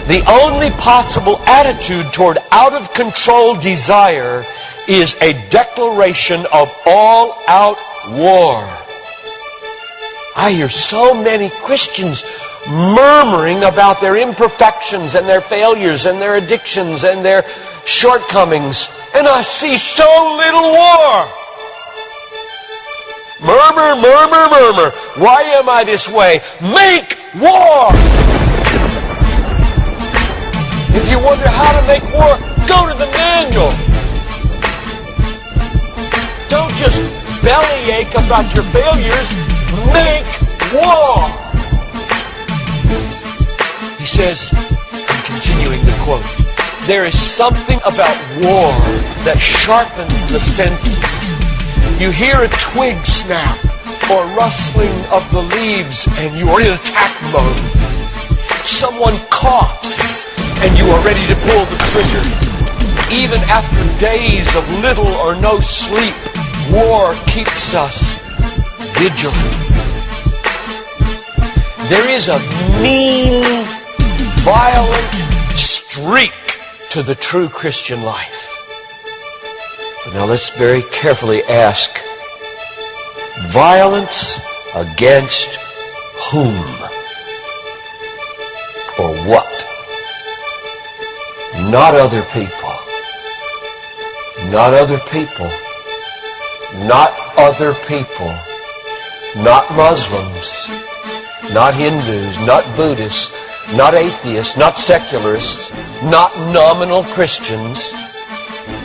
The only possible attitude toward out-of-control desire is a declaration of all-out war. I hear so many Christians murmuring about their imperfections and their failures and their addictions and their shortcomings, and I see so little war. Murmur, murmur, murmur. Why am I this way? Make war! If you wonder how to make war, go to the manual. Don't just bellyache about your failures. Make war! He says, I'm continuing the quote, there is something about war that sharpens the senses. You hear a twig snap or rustling of the leaves and you are in attack mode. Someone coughs and you are ready to pull the trigger. Even after days of little or no sleep, war keeps us vigilant. There is a mean, violent streak to the true Christian life. But now let's very carefully ask, violence against whom? Or what? Not other people. Not other people. Not other people. Not Muslims. Not Hindus. Not Buddhists. Not atheists. Not secularists. Not nominal Christians.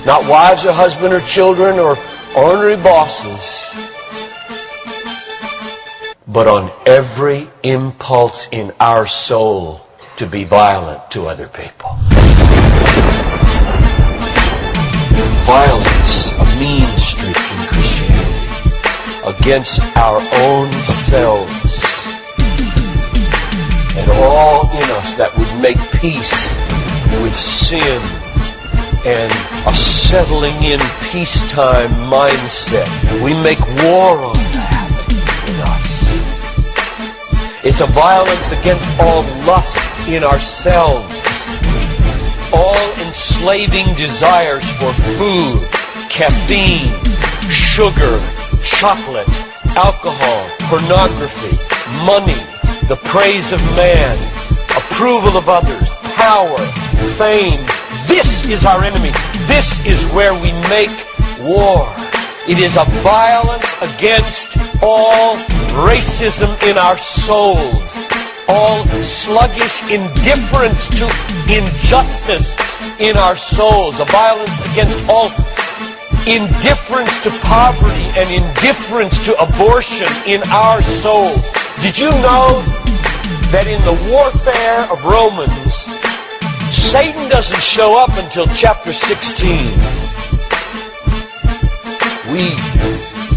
Not wives or husband or children or ornery bosses. But on every impulse in our soul to be violent to other people. Violence, a mean streak in Christianity, against our own selves. And all in us that would make peace with sin and a settling in peacetime mindset. We make war on that in us. It's a violence against all lust in ourselves, all enslaving desires for food, caffeine, sugar, chocolate, alcohol, pornography, money, the praise of man, approval of others, power, fame. This is our enemy. This is where we make war. It is a violence against all racism in our souls, all sluggish indifference to injustice in our souls, a violence against all indifference to poverty and indifference to abortion in our souls. Did you know that in the warfare of Romans, Satan doesn't show up until chapter 16. We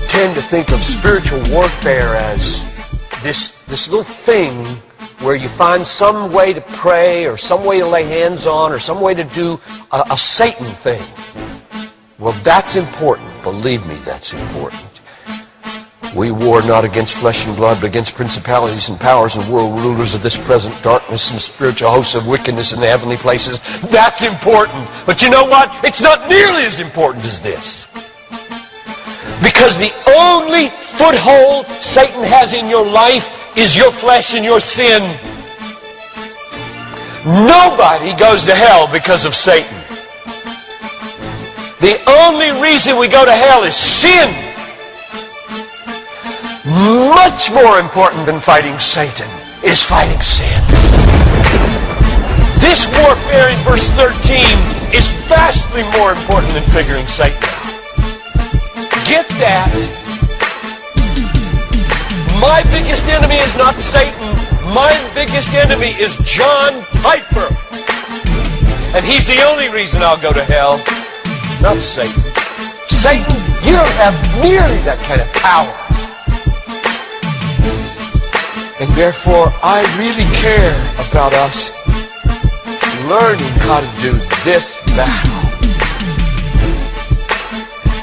tend to think of spiritual warfare as this little thing where you find some way to pray or some way to lay hands on or some way to do a Satan thing. Well, that's important. Believe me, that's important. We war not against flesh and blood, but against principalities and powers and world rulers of this present darkness and spiritual hosts of wickedness in the heavenly places. That's important. But you know what? It's not nearly as important as this. Because the only foothold Satan has in your life is your flesh and your sin. Nobody goes to hell because of Satan. The only reason we go to hell is sin. Much more important than fighting Satan is fighting sin. This warfare in verse 13 is vastly more important than figuring Satan out. Get that. My biggest enemy is not Satan. My biggest enemy is John Piper. And he's the only reason I'll go to hell, not Satan. Satan, you don't have nearly that kind of power. And therefore, I really care about us learning how to do this battle.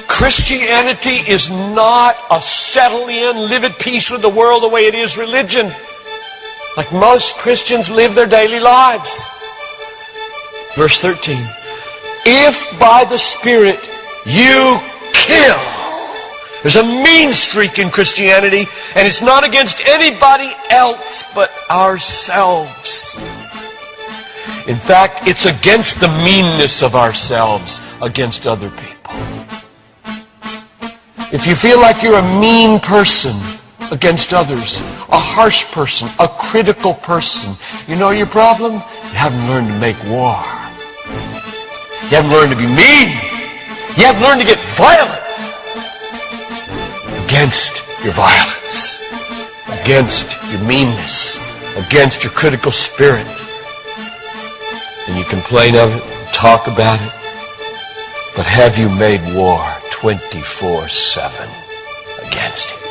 Christianity is not a settle in, live at peace with the world the way it is religion. Like most Christians live their daily lives. Verse 13. If by the Spirit you kill. There's a mean streak in Christianity, and it's not against anybody else but ourselves. In fact, it's against the meanness of ourselves against other people. If you feel like you're a mean person against others, a harsh person, a critical person, you know your problem? You haven't learned to make war. You haven't learned to be mean. You haven't learned to get violent against your violence, against your meanness, against your critical spirit. And you complain of it, talk about it, but have you made war 24/7 against it?